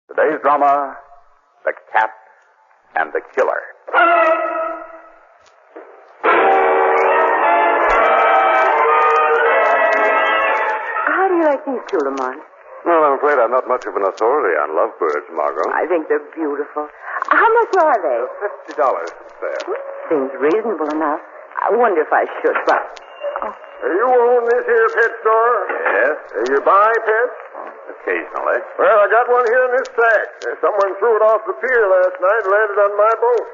Today's drama, The Cat and the Killer. How do you like these two, Lamont? Well, I'm afraid I'm not much of an authority on lovebirds, Margo. I think they're beautiful. How much are they? $50 there. Seems reasonable enough. I wonder if I should, but... You own this here pet store? Yes, You buy pets? occasionally. Well, I got one here in this sack. Someone threw it off the pier last night and landed on my boat.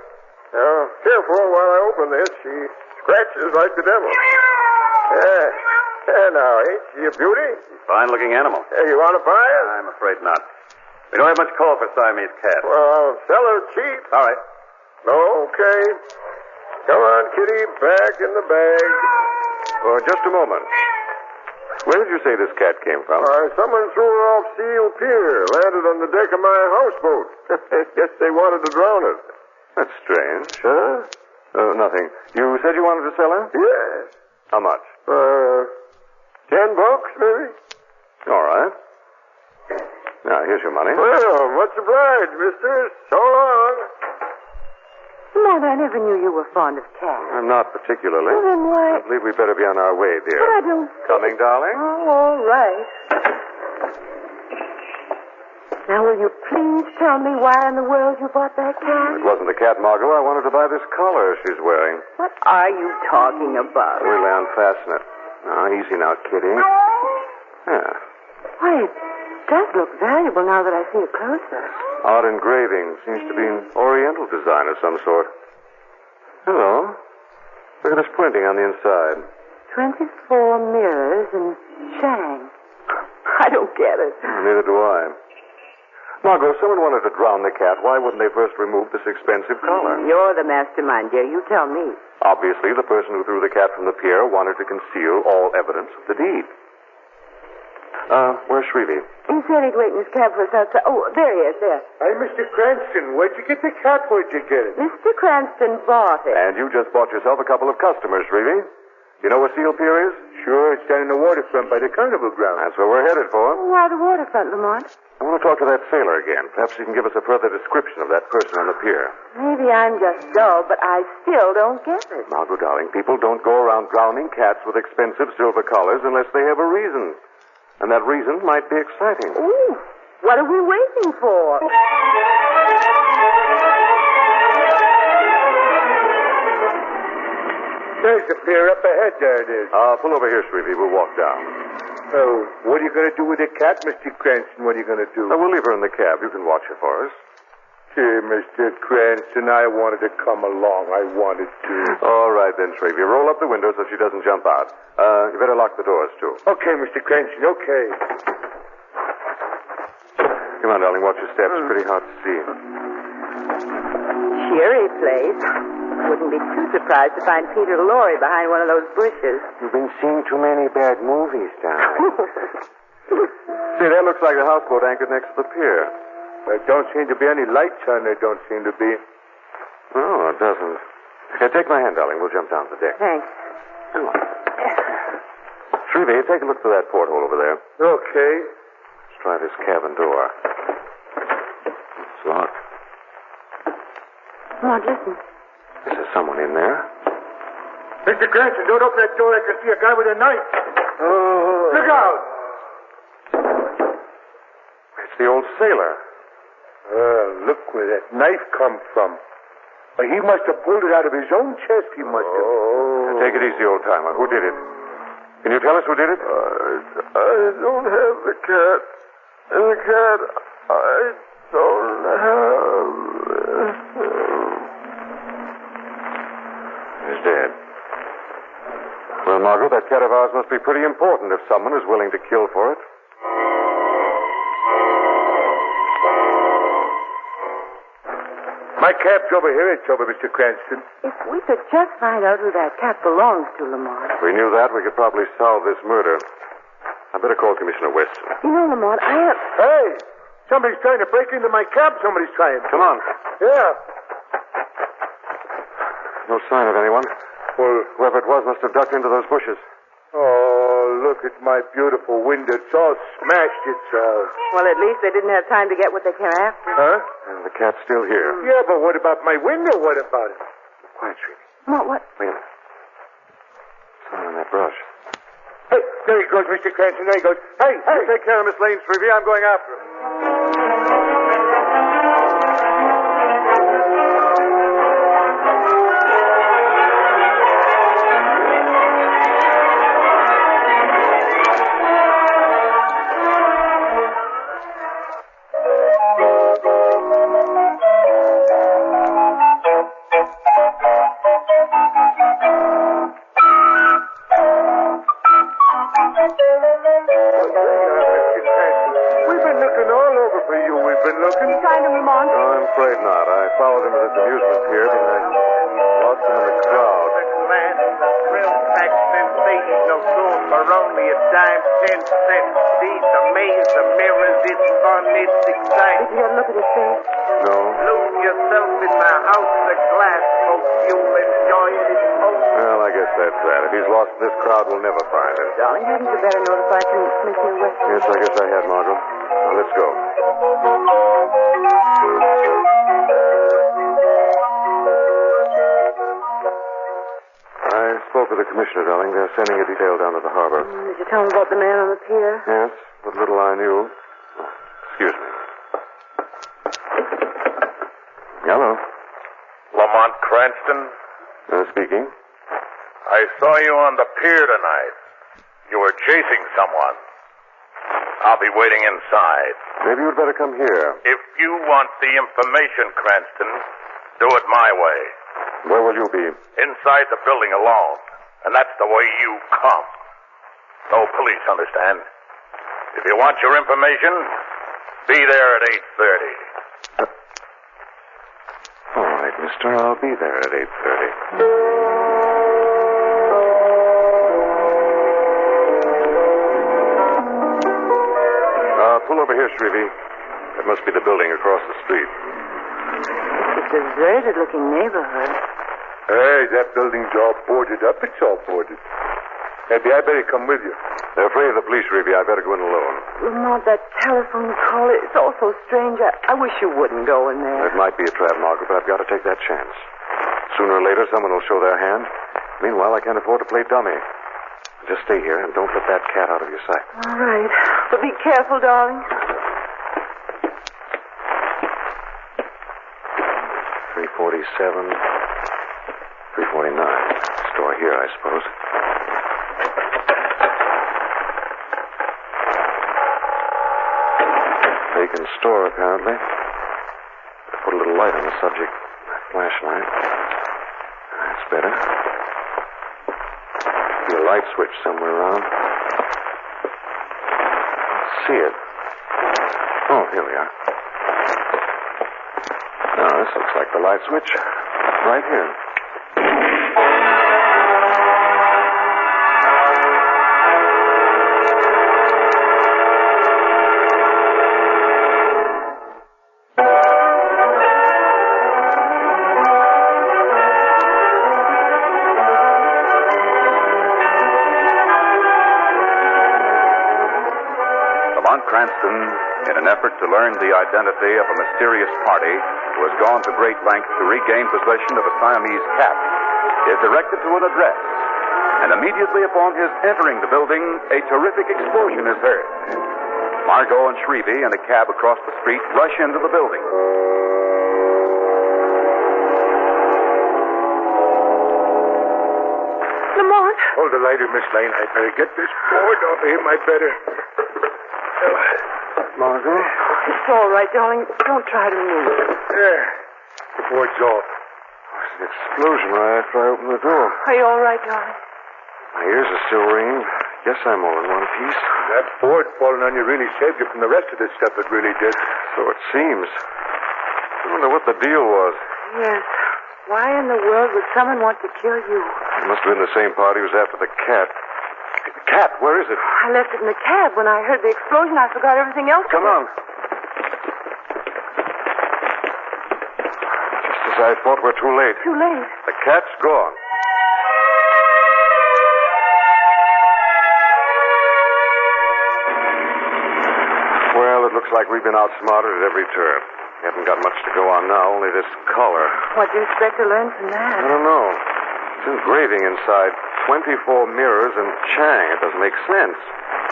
Now, careful while I open this. She scratches like the devil. Yeah. Now, ain't she a beauty? Fine-looking animal. Hey, you want to buy it? I'm afraid not. We don't have much call for Siamese cats. Well, I'll sell her cheap. All right. Okay. Come on, kitty, back in the bag. Oh, just a moment. Where did you say this cat came from? Someone threw her off Seal Pier, landed on the deck of my houseboat. Guess they wanted to drown it. That's strange. Huh? Nothing. You said you wanted to sell her? Yes. How much? $10, maybe? All right. Now, here's your money. Well, much obliged, mister. So long. Lamont, I never knew you were fond of cats. I'm not particularly. Well, then why... I believe we better be on our way, dear. But I don't... Coming, darling? Oh, all right. Now, will you please tell me why in the world you bought that cat? It wasn't the cat, Margo. I wanted to buy this collar she's wearing. What are you talking about? We'll unfasten it. Now, easy now, kitty. Yeah. Why, it does look valuable now that I see it closer. Odd engraving. Seems to be an Oriental design of some sort. Hello. Look at this printing on the inside. 24 mirrors and Shang. I don't get it. Neither do I. Margo, if someone wanted to drown the cat, why wouldn't they first remove this expensive collar? You're the mastermind, dear. You tell me. Obviously, the person who threw the cat from the pier wanted to conceal all evidence of the deed. Where's Shrevey? He said he'd wait in his cab for us outside. Oh, there he is, there. Hey, Mr. Cranston, where'd you get the cat? Where'd you get it? Mr. Cranston bought it. And you just bought yourself a couple of customers, Shrevey. You know where Seal Pier is? Sure, it's down in the waterfront by the carnival ground. That's where we're headed for. Why the waterfront, Lamont? I want to talk to that sailor again. Perhaps he can give us a further description of that person on the pier. Maybe I'm just dull, but I still don't get it. Margo, darling, people don't go around drowning cats with expensive silver collars unless they have a reason. And that reason might be exciting. Ooh, what are we waiting for? There's the pier up ahead, there it is. Pull over here, Shrevey. We'll walk down. Oh, what are you going to do with the cat, Mr. Cranston? What are you going to do? We'll leave her in the cab. You can watch her for us. Gee, Mr. Cranston, I wanted to come along. I wanted to. All right, then, Shrevey. Roll up the window so she doesn't jump out. You better lock the doors, too. Okay, Mr. Cranston, okay. Come on, darling. Watch your steps. It's pretty hard to see. Cheery place. Wouldn't be too surprised to find Peter Lorre behind one of those bushes. You've been seeing too many bad movies, darling. See, that looks like a houseboat anchored next to the pier. There don't seem to be any lights on there, don't seem to be. No, it doesn't. Here, take my hand, darling. We'll jump down to the deck. Thanks. Come on. Shrevey, take a look through that porthole over there. Okay. Let's try this cabin door. It's locked. Lamont, listen. Is there someone in there? Mr. Cranston, don't open that door. I can see a guy with a knife. Oh. Look out! It's the old sailor. Look where that knife come from. He must have pulled it out of his own chest. He must have. Now, take it easy, old-timer. Who did it? Can you tell us who did it? I don't have the cat. And the cat, I don't have. He's dead. Well, Margo, that cat of ours must be pretty important if someone is willing to kill for it. My cab's over here. It's over, Mr. Cranston. If we could just find out who that cat belongs to, Lamont. If we knew that, we could probably solve this murder. I better call Commissioner Weston. You know, Lamont, I have... Hey! Somebody's trying to break into my cab. Somebody's trying. Come on. Yeah. No sign of anyone. Well, Whoever it was must have ducked into those bushes. oh, look at my beautiful window. It's all smashed, it's all. Well, at least they didn't have time to get what they came after. Huh? And the cat's still here. Yeah, but what about my window? What about it? Quiet, Shrevey. What? Wait a minute. Something on that brush. Hey, there he goes, Mr. Cranston. There he goes. Hey! You take care of Miss Lane, Shrevey. I'm going after him. Darling, hadn't you better notify Commissioner West? Yes, I guess I had, Margo. Now, let's go. I spoke with the commissioner, darling. They're sending a detail down to the harbor. Did you tell him about the man on the pier? Yes, what little I knew. Oh, excuse me. Hello. Lamont Cranston? Speaking. I saw you on the pier tonight. You were chasing someone. I'll be waiting inside. Maybe you'd better come here. If you want the information, Cranston, do it my way. Where will you be? Inside the building alone. And that's the way you come. No police, understand? If you want your information, be there at 8:30. All right, mister. I'll be there at 8:30. Pull over here, Shrevey. That must be the building across the street. It's a deserted-looking neighborhood. Hey, that building's all boarded up. It's all boarded. Maybe I better come with you. They're afraid of the police, Shrevey. I better go in alone. Lamont, that telephone call, it's all so strange. I wish you wouldn't go in there. It might be a trap, Margaret, but I've got to take that chance. Sooner or later, someone will show their hand. Meanwhile, I can't afford to play dummy. Just stay here and don't let that cat out of your sight. All right. But be careful, darling. 347, 349. Store here, I suppose. Vacant store, apparently. Put a little light on the subject. Flashlight. That's better. A light switch somewhere around. Let's see it. Oh, here we are. Now, this looks like the light switch. Right here. Cranston, in an effort to learn the identity of a mysterious party who has gone to great lengths to regain possession of a Siamese cat, is directed to an address. And immediately upon his entering the building, a terrific explosion is heard. Margo and Shrevey in a cab across the street rush into the building. Lamont? Hold the lighter, Miss Lane. I better get this board off of him. I better. Margo? It's all right, darling. Don't try to move. There. The board's off. There's an explosion right after I opened the door. Are you all right, darling? My ears are still ringing. Guess I'm all in one piece. That board falling on you really saved you from the rest of this stuff. It really did. So it seems. I wonder what the deal was. Yes. Why in the world would someone want to kill you? It must have been the same party who was after the cat. The cat, where is it? I left it in the cab. When I heard the explosion, I forgot everything else. Come on. Just as I thought, we're too late. Too late. The cat's gone. looks like we've been outsmarted at every turn. We haven't got much to go on now, only this collar. What do you expect to learn from that? I don't know. It's engraving inside 24 mirrors and Chang. It doesn't make sense.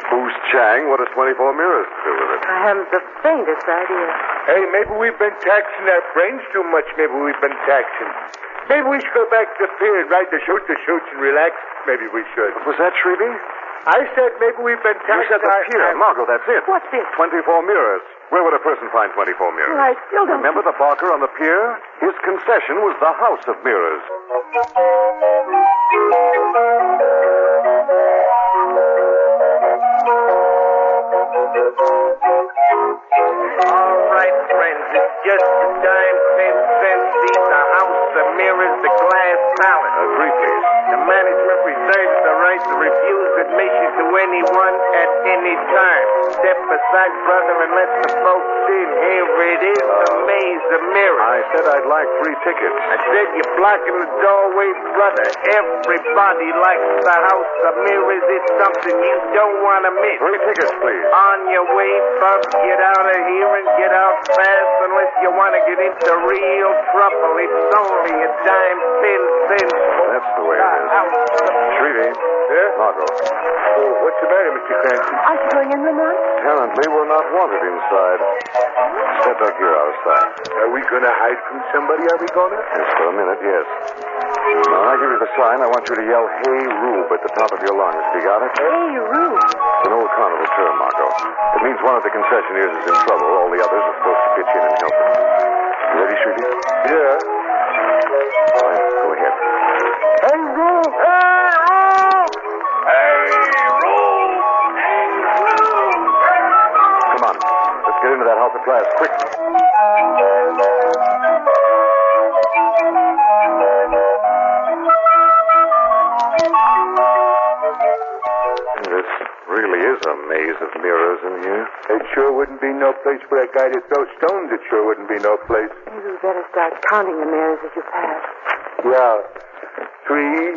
Who's Chang? What does 24 mirrors do with it? I haven't the faintest idea. Hey, maybe we've been taxing our brains too much. Maybe we've been taxing. Maybe we should go back to the pier and ride the shoots and relax. Maybe we should. Was that Shrevey? I said maybe we've been You taxing said the pier. Margo, that's it. What's this? 24 mirrors. Where would a person find 24 mirrors? Well, I still don't... Remember the barker on the pier? His concession was the house of mirrors. All right, friends, it's just a dime, 10 cents. These are house of mirrors, the glass palace. Agree, please. The management reserves the right to refuse admission to anyone at any time. Step aside, brother, and let the folks in. Here it is, the maze of mirrors. I said I'd like free tickets. I said you're blocking the doorway, brother. Everybody likes the house of mirrors. It's something you don't want to miss. Free tickets, please. On your way, bub, get out of here and get out fast unless you want to get into real trouble. It's only a dime, 10 cents. That's the way it is. Shrevey. Yeah? Margo. Oh, what's the matter, Mr. Cranston? Are you going in, Lamont? Apparently, we're not wanted inside. Step up here outside. Are we going to hide from somebody? Are we going to? Just for a minute, yes. Now, I give you the sign. I want you to yell, "Hey, Rube," at the top of your lungs. Have you got it? Hey, Rube. It's an old carnival term, Margo. It means one of the concessionaires is in trouble. All the others are supposed to pitch in and help him. You ready, Shrevey? Yeah. All right, go ahead. Hey, Rube! Hey, Rube! Hey, Rube! Hey, Rube! Come on. Let's get into that house at last. Quick. This really is a maze of mirrors in here. It sure wouldn't be no place for a guy to throw stones. It sure wouldn't be no place. Maybe we better start counting the mirrors as you pass. Yeah. 3,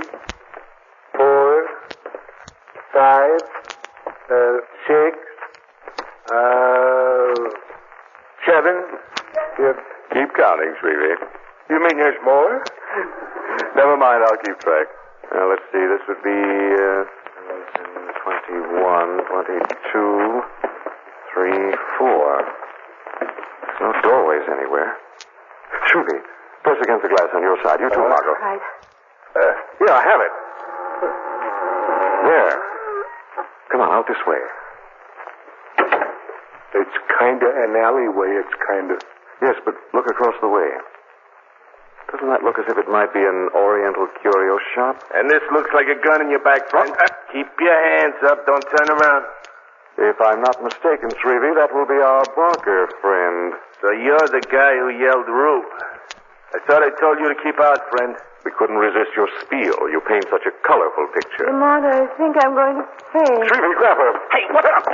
4, 5, 6, 7. Yep. Keep counting, Shrevey. You mean there's more? Never mind, I'll keep track. Now, let's see. This would be 21, 22, 3, 4. There's no doorways anywhere. Shrevey, press against the glass on your side. You too, Margo. Right. Here, I have it. There. Come on, out this way. It's kind of an alleyway. It's kind of... Yes, but look across the way. Doesn't that look as if it might be an Oriental curio shop? And this looks like a gun in your back, friend. Keep your hands up. Don't turn around. If I'm not mistaken, Shrevey, that will be our Barker friend. So you're the guy who yelled Rube. I thought I told you to keep out, friend. We couldn't resist your spiel. You paint such a colorful picture. Lamont, I think I'm going to faint. Shrevey, grab her. Hey, what's up?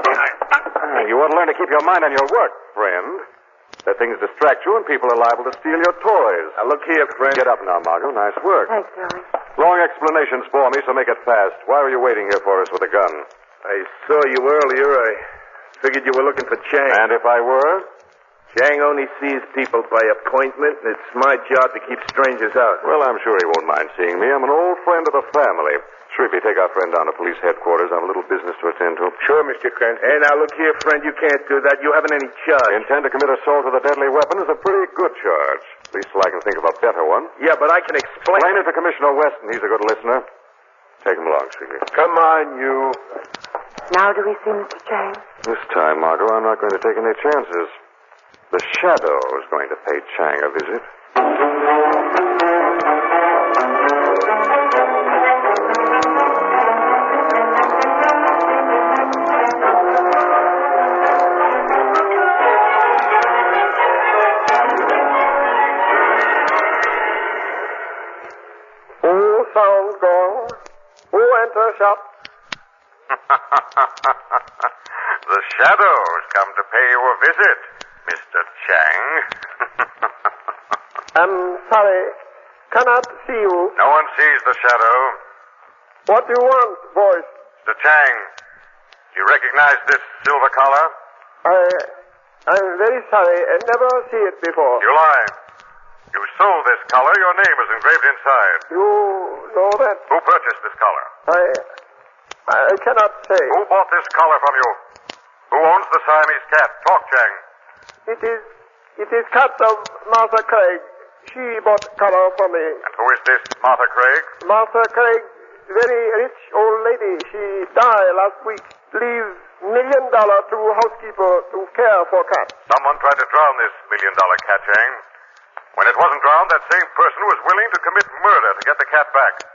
You ought to learn to keep your mind on your work, friend. Let things distract you and people are liable to steal your toys. Now, look here, friend. Get up now, Margo. Nice work. Thanks, darling. Long explanations for me, so make it fast. Why were you waiting here for us with a gun? I saw you earlier. I figured you were looking for Chang. And if I were? Chang only sees people by appointment, and it's my job to keep strangers out. Well, I'm sure he won't mind seeing me. I'm an old friend of the family. Shrevey, take our friend down to police headquarters. I have a little business to attend to. Sure, Mr. Cranston. Hey, now, look here, friend. You can't do that. You haven't any charge. Intend to commit assault with a deadly weapon is a pretty good charge. At least till I can think of a better one. Yeah, but I can explain. Explain it to Commissioner Weston. He's a good listener. Take him along, Shrevey. Come on, you. Now do we see Mr. Chang? This time, Margo, I'm not going to take any chances. The Shadow is going to pay Chang a visit. Who sounds gone? Who enters shop? The Shadow's come to pay you a visit, Mr. Chang. I'm sorry. Cannot see you. No one sees the Shadow. What do you want, voice? Mr. Chang, do you recognize this silver collar? I'm very sorry. I never see it before. You lie. You sold this collar. Your name is engraved inside. You know that? Who purchased this collar? I cannot say. Who bought this collar from you? Who owns the Siamese cat? Talk, Chang. It is cat of Martha Craig. She bought collar for me. And who is this Martha Craig? Martha Craig, very rich old lady. She died last week. Leave $1 million to housekeeper to care for cat. Someone tried to drown this $1 million cat, Chang. When it wasn't drowned, that same person was willing to commit murder to get the cat back.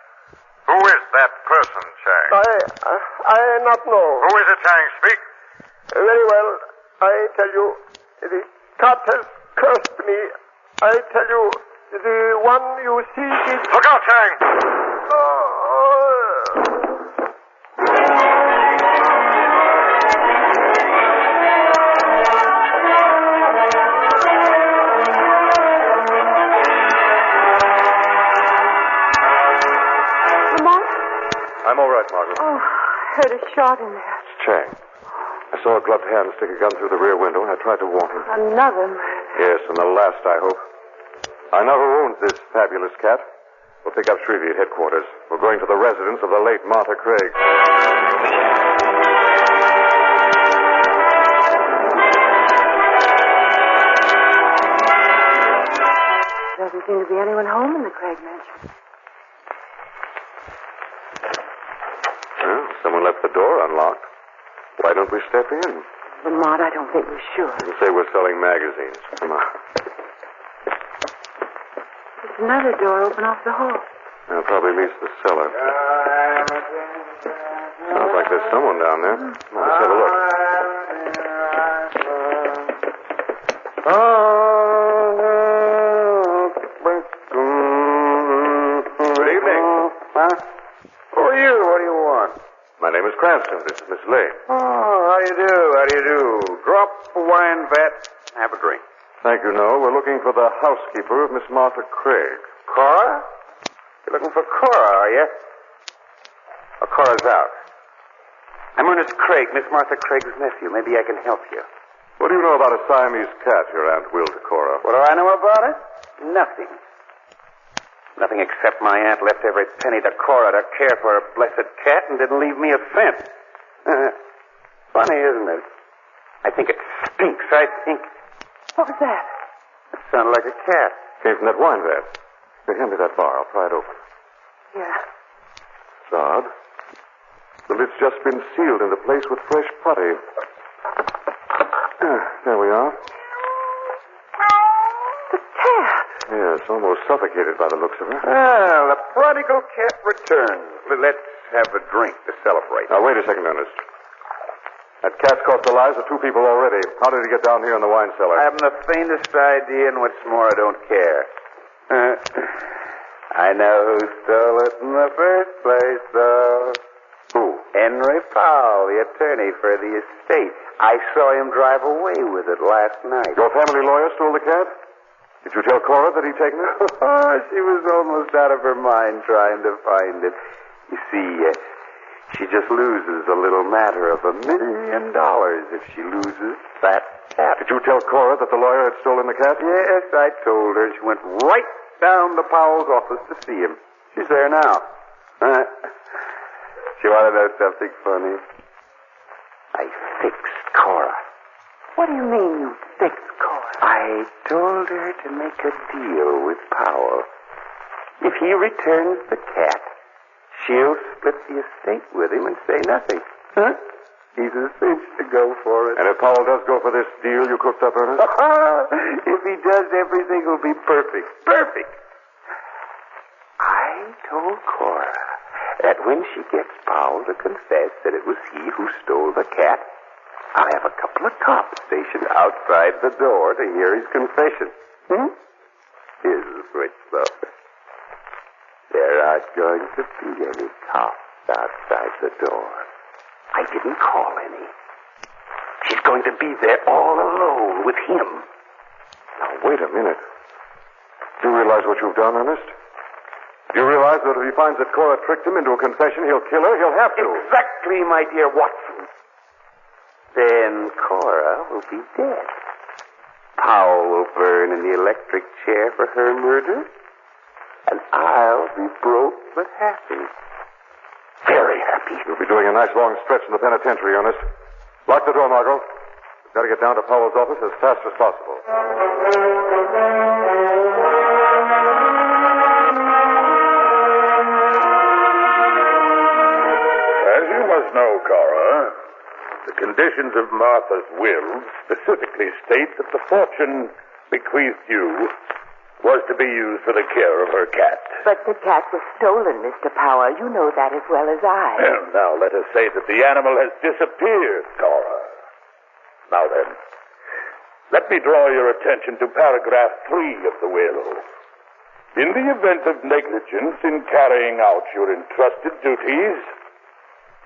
Who is that person, Chang? I not know. Who is it, Chang? Speak. Very well. I tell you, the cat has cursed me. I tell you, the one you see is... Look out, Chang! Lamont? I'm all right, Margo. Oh, I heard a shot in there. It's Chang. I saw a gloved hand stick a gun through the rear window, and I tried to warn him. Another murder. Yes, and the last, I hope. I know who owns this fabulous cat. We'll pick up Shrevey at headquarters. We're going to the residence of the late Martha Craig. Doesn't seem to be anyone home in the Craig mansion. Well, someone left the door unlocked. Why don't we step in? Lamont, I don't think we should. And say we're selling magazines. Come on. There's another door open off the hall. That probably leads to the cellar. Sounds like there's someone down there. Come on, let's have a look. Good evening. Huh? Who are you? What do you want? My name is Cranston. This is Miss Lane. Oh, how do you do? How do you do? Drop a wine vat. Have a drink. Thank you, no. We're looking for the housekeeper of Miss Martha Craig. Cora? You're looking for Cora, are you? Oh, Cora's out. I'm Ernest Craig, Miss Martha Craig's nephew. Maybe I can help you. What do you know about a Siamese cat your aunt willed to Cora? What do I know about it? Nothing. Nothing except my aunt left every penny to Cora to care for her blessed cat and didn't leave me a cent. Funny, isn't it? I think it stinks. I think... What was that? It sounded like a cat. Came from that wine vat. Here, hand me that bar. I'll pry it open. Yeah. It's odd. The lid's just been sealed into place with fresh putty. There we are. The cat. Yes, almost suffocated by the looks of her. Well, the prodigal cat returns. Let's have a drink to celebrate. Now, wait a second, Ernest. That cat's cost the lives of 2 people already. How did he get down here in the wine cellar? I haven't the faintest idea, and what's more, I don't care. I know who stole it in the first place, though. Who? Henry Powell, the attorney for the estate. I saw him drive away with it last night. Your family lawyer stole the cat? Did you tell Cora that he'd taken it? Oh, she was almost out of her mind trying to find it. You see, she just loses a little matter of $1 million if she loses that cat. Did you tell Cora that the lawyer had stolen the cat? Yes, I told her. She went right down to Powell's office to see him. She's there now. She want to know something funny? I fixed Cora. What do you mean you fixed Cora? I told her to make a deal with Powell. If he returns the cat, she'll split the estate with him and say nothing. Huh? He's a cinch to go for it. And if Powell does go for this deal you cooked up, Ernest? If he does, everything will be perfect. Perfect. I told Cora that when she gets Powell to confess that it was he who stole the cat, I'll have a couple of cops stationed outside the door to hear his confession. Here's the switch, though. There aren't going to be any cops outside the door. I didn't call any. She's going to be there all alone with him. Now, wait a minute. Do you realize what you've done, Ernest? Do you realize that if he finds that Cora tricked him into a confession, he'll kill her? He'll have to. Exactly, my dear Watson. Then Cora will be dead. Powell will burn in the electric chair for her murder, and I'll be broke but happy. Very happy. You'll be doing a nice long stretch in the penitentiary, Ernest. Lock the door, Margo. We've got to get down to Powell's office as fast as possible. As you must know, Cora, the conditions of Martha's will specifically state that the fortune bequeathed you was to be used for the care of her cat. But the cat was stolen, Mr. Powell. You know that as well as I. Now, let us say that the animal has disappeared, Cora. Now then, let me draw your attention to paragraph 3 of the will. In the event of negligence in carrying out your entrusted duties,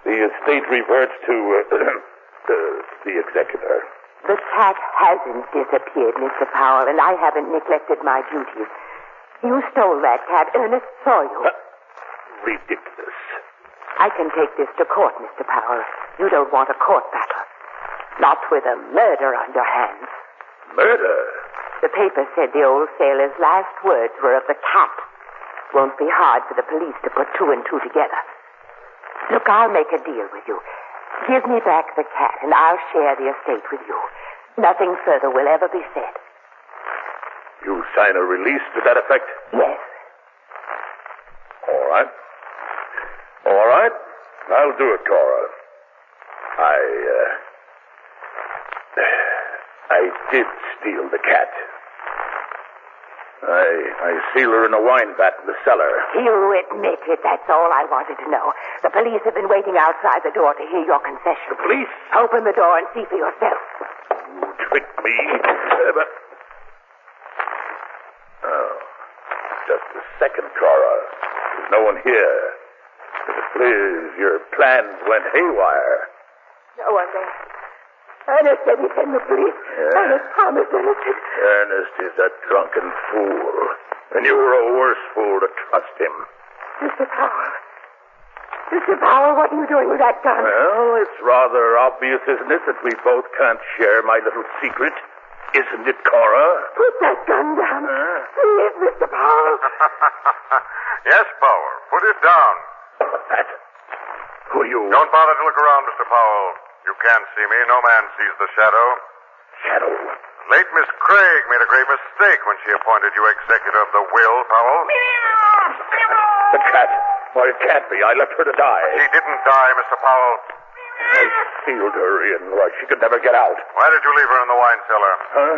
the estate reverts to the executor. The cat hasn't disappeared, Mr. Powell, and I haven't neglected my duties. You stole that cat. Ernest saw you. Ridiculous. I can take this to court, Mr. Powell. You don't want a court battle. Not with a murder on your hands. Murder? The paper said the old sailor's last words were of the cat. Won't be hard for the police to put 2 and 2 together. Look, I'll make a deal with you. Give me back the cat, and I'll share the estate with you. Nothing further will ever be said. You sign a release to that effect? Yes. All right. All right. I'll do it, Cora. I did steal the cat. I seal her in a wine vat in the cellar. You admit it. That's all I wanted to know. The police have been waiting outside the door to hear your confession. The police? Open the door and see for yourself. You tricked me. But... Oh, just a second, Cora. There's no one here. Please, your plans went haywire. No one there. Ernest said he'd send the police. Yeah. Ernest promised Ernest. Ernest is a drunken fool. And you were a worse fool to trust him. Mr. Powell. Mr. Powell, what are you doing with that gun? Well, it's rather obvious, isn't it, that we both can't share my little secret? Isn't it, Cora? Put that gun down. Please, Mr. Powell. Yes, Powell. Put it down. What's that? Who are you? Don't bother to look around, Mr. Powell. You can't see me. No man sees the shadow. Shadow? Late Miss Craig made a great mistake when she appointed you executor of the will, Powell. The cat. Well, it can't be. I left her to die. She didn't die, Mr. Powell. I sealed her in. Why, she could never get out. Why did you leave her in the wine cellar? Huh?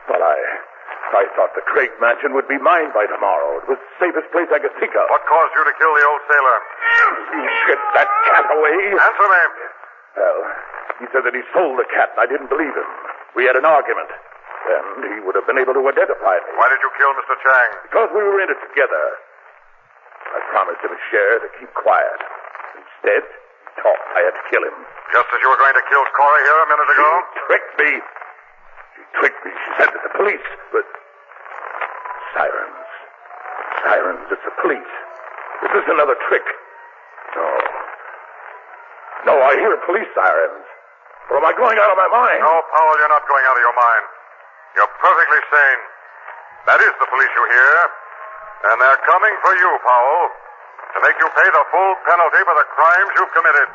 Well, I thought the Craig mansion would be mine by tomorrow. It was the safest place I could think of. What caused you to kill the old sailor? You get that cat away. Answer me. Well, he said that he sold the cat, and I didn't believe him. We had an argument. And he would have been able to identify me. Why did you kill Mr. Chang? Because we were in it together. I promised him a share to keep quiet. Instead, he thought I had to kill him. Just as you were going to kill Cora here a minute ago? She tricked me. She said that the police, but... Sirens. Sirens, it's the police. Is this another trick? No, I hear police sirens. Or am I going out of my mind? No, Powell, you're not going out of your mind. You're perfectly sane. That is the police you hear. And they're coming for you, Powell, to make you pay the full penalty for the crimes you've committed.